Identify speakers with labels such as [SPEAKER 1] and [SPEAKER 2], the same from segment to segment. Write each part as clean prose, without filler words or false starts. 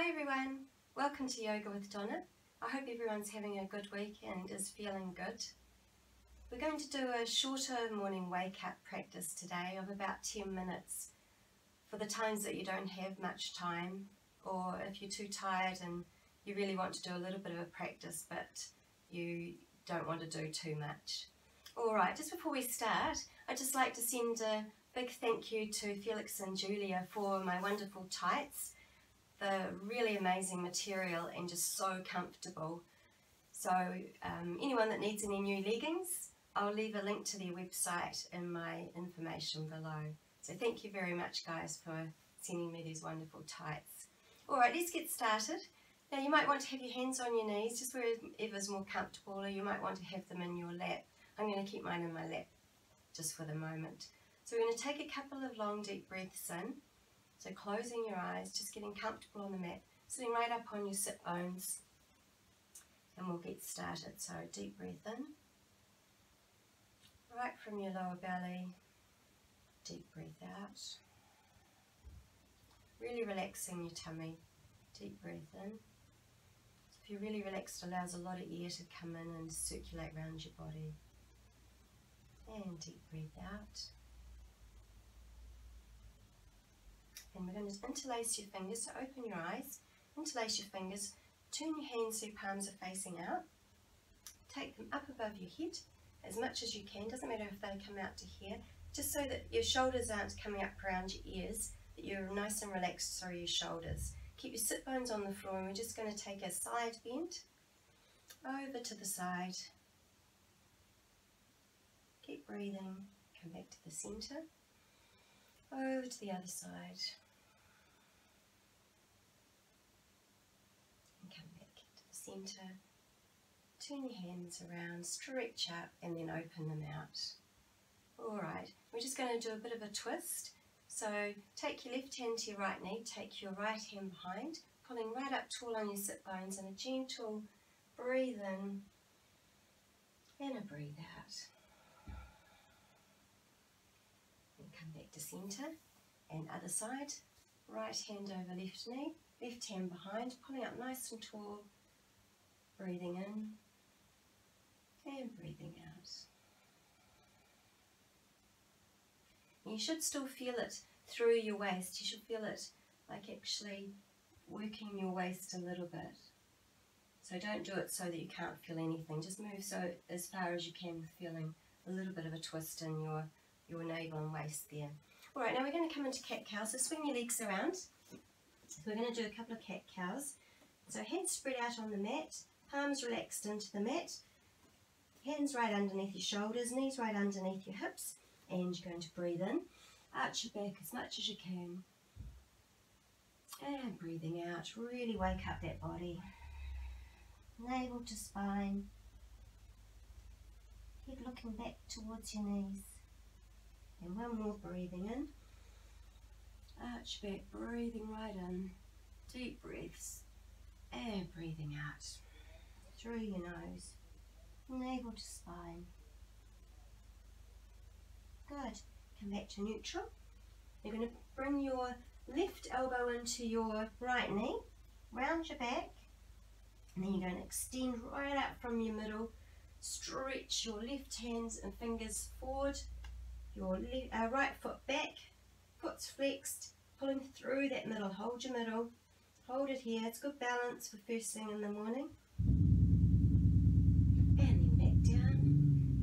[SPEAKER 1] Hi everyone, welcome to Yoga with Donna. I hope everyone's having a good week and is feeling good. We're going to do a shorter morning wake up practice today of about 10 minutes for the times that you don't have much time, or if you're too tired and you really want to do a little bit of a practice but you don't want to do too much. Alright, just before we start, I'd just like to send a big thank you to Felix and Julia for my wonderful tights. They're really amazing material and just so comfortable. So anyone that needs any new leggings, I'll leave a link to their website in my information below. So thank you very much guys for sending me these wonderful tights. Alright, let's get started. Now you might want to have your hands on your knees, just wherever's more comfortable, or you might want to have them in your lap. I'm going to keep mine in my lap just for the moment. So we're going to take a couple of long deep breaths in. So closing your eyes, just getting comfortable on the mat, sitting right up on your sit bones, and we'll get started. So deep breath in, right from your lower belly, deep breath out, really relaxing your tummy, deep breath in. So if you're really relaxed, it allows a lot of air to come in and circulate around your body, and deep breath out. And we're going to interlace your fingers, so open your eyes, interlace your fingers, turn your hands so your palms are facing out, take them up above your head as much as you can, doesn't matter if they come out to here, just so that your shoulders aren't coming up around your ears, that you're nice and relaxed through your shoulders. Keep your sit bones on the floor, and we're just going to take a side bend, over to the side, keep breathing, come back to the centre, over to the other side, and come back to the centre. Turn your hands around, stretch up, and then open them out. Alright, we're just going to do a bit of a twist. So take your left hand to your right knee, take your right hand behind, pulling right up tall on your sit bones, and a gentle breathe in and a breathe out. Come back to centre, and other side, right hand over left knee, left hand behind, pulling up nice and tall, breathing in and breathing out. And you should still feel it through your waist. You should feel it like actually working your waist a little bit. So don't do it so that you can't feel anything, just move so as far as you can with feeling a little bit of a twist in your navel and waist there. Alright, now we're going to come into cat-cow, so swing your legs around. So we're going to do a couple of cat-cows. So hands spread out on the mat, palms relaxed into the mat, hands right underneath your shoulders, knees right underneath your hips, and you're going to breathe in, arch your back as much as you can, and breathing out, really wake up that body, navel to spine, head looking back towards your knees. And one more, breathing in, arch back, breathing right in, deep breaths, and breathing out through your nose, navel to spine. Good. Come back to neutral. You're going to bring your left elbow into your right knee, round your back, and then you're going to extend right out from your middle, stretch your left hands and fingers forward, your right foot back, foot's flexed, pulling through that middle. Hold your middle, hold it here. It's good balance for first thing in the morning. And then back down.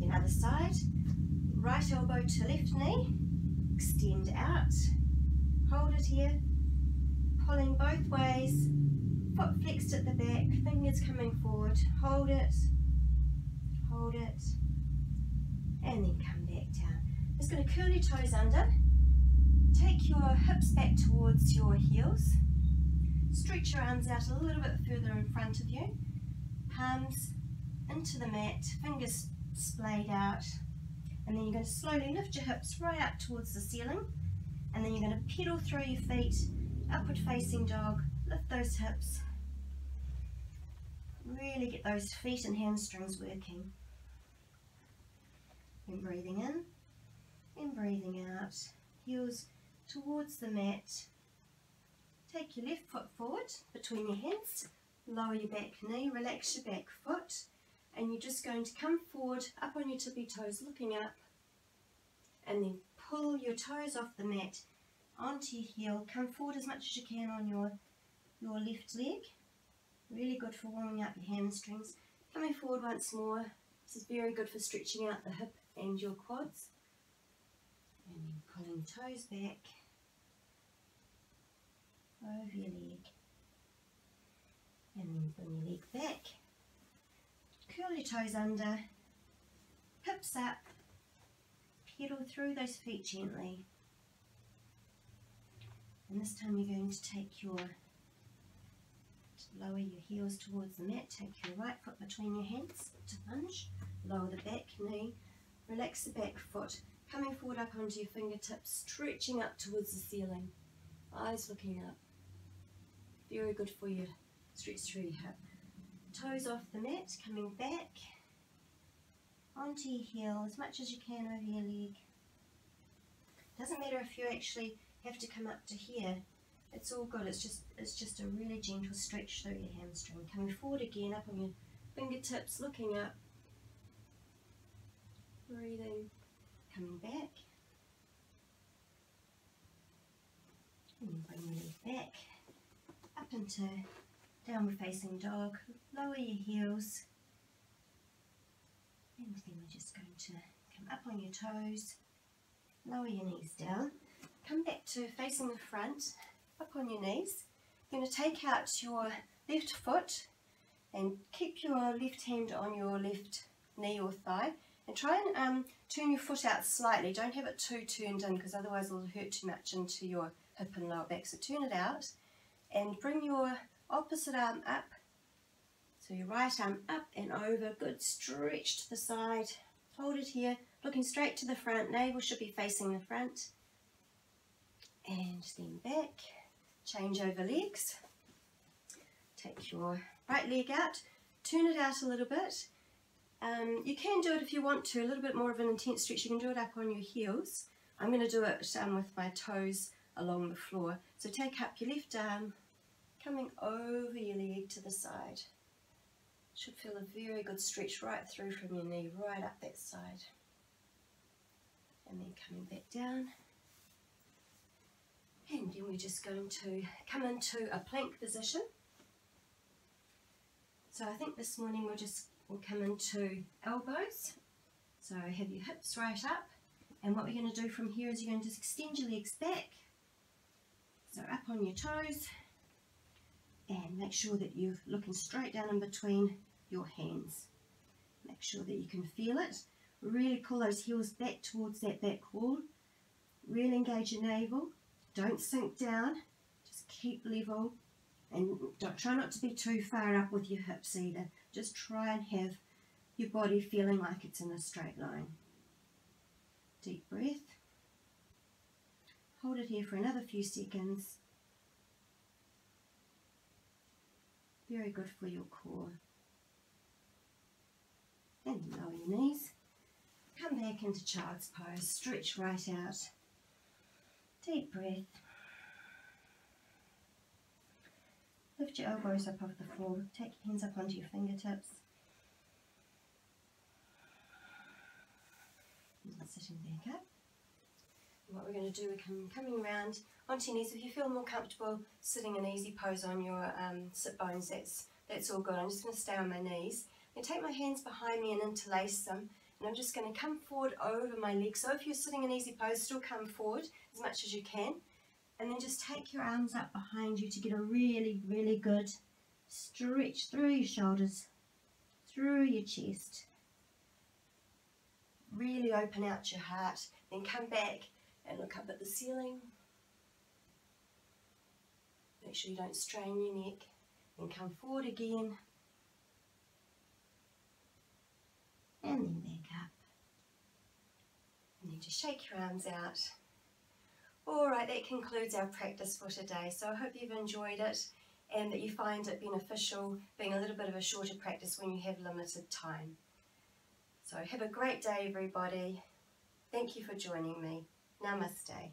[SPEAKER 1] Then other side, right elbow to left knee, extend out, hold it here, pulling both ways, foot flexed at the back, fingers coming forward, hold it, and then come back down. Just going to curl your toes under, take your hips back towards your heels, stretch your arms out a little bit further in front of you, palms into the mat, fingers splayed out, and then you're going to slowly lift your hips right up towards the ceiling, and then you're going to pedal through your feet, upward facing dog, lift those hips, really get those feet and hamstrings working. And breathing in and breathing out, heels towards the mat, Take your left foot forward between your hands, lower your back knee, relax your back foot, and you're just going to come forward up on your tippy toes looking up, and then pull your toes off the mat onto your heel. Come forward as much as you can on your left leg. Really good for warming up your hamstrings. Coming forward once more. This is very good for stretching out the hip and your quads. And then pulling toes back over your leg. And then bring your leg back. Curl your toes under. Hips up. Pedal through those feet gently. And this time you're going to lower your heels towards the mat. Take your right foot between your hands to lunge. Lower the back knee. Relax the back foot. Coming forward up onto your fingertips, stretching up towards the ceiling. Eyes looking up. Very good for you. Stretch through your hip. Toes off the mat, coming back onto your heel as much as you can over your leg. Doesn't matter if you actually have to come up to here. It's all good. It's just a really gentle stretch through your hamstring. Coming forward again, up on your fingertips, looking up. Breathing. Coming back. And then bring your leg back up into downward facing dog. Lower your heels. And then we're just going to come up on your toes. Lower your knees down. Come back to facing the front. Up on your knees. You're going to take out your left foot and keep your left hand on your left knee or thigh. And try and turn your foot out slightly. Don't have it too turned in because otherwise it'll hurt too much into your hip and lower back. So turn it out and bring your opposite arm up. So your right arm up and over. Good stretch to the side. Hold it here. Looking straight to the front. Navel should be facing the front. And then back. Change over legs. Take your right leg out. Turn it out a little bit. You can do it if you want to, a little bit more of an intense stretch. You can do it up on your heels. I'm going to do it with my toes along the floor. So take up your left arm, coming over your leg to the side. Should feel a very good stretch right through from your knee, right up that side. And then coming back down. And then we're just going to come into a plank position. So I think this morning we'll come into elbows. So have your hips right up. And what we're going to do from here is you're going to extend your legs back. So up on your toes. And make sure that you're looking straight down in between your hands. Make sure that you can feel it. Really pull those heels back towards that back wall. Really engage your navel. Don't sink down. Just keep level. And try not to be too far up with your hips either. Just try and have your body feeling like it's in a straight line. Deep breath. Hold it here for another few seconds. Very good for your core. And lower your knees. Come back into child's pose. Stretch right out. Deep breath. Lift your elbows up off the floor. Take your hands up onto your fingertips. And sitting back up. And what we're going to do, we're coming around onto your knees. If you feel more comfortable sitting in easy pose on your sit bones, that's all good. I'm just going to stay on my knees. And take my hands behind me and interlace them. And I'm just going to come forward over my legs. So if you're sitting in easy pose, still come forward as much as you can. And then just take your arms up behind you to get a really, really good stretch through your shoulders, through your chest. Really open out your heart. Then come back and look up at the ceiling. Make sure you don't strain your neck. Then come forward again. And then back up. And then just shake your arms out. Alright, that concludes our practice for today. So I hope you've enjoyed it and that you find it beneficial being a little bit of a shorter practice when you have limited time. So have a great day everybody. Thank you for joining me. Namaste.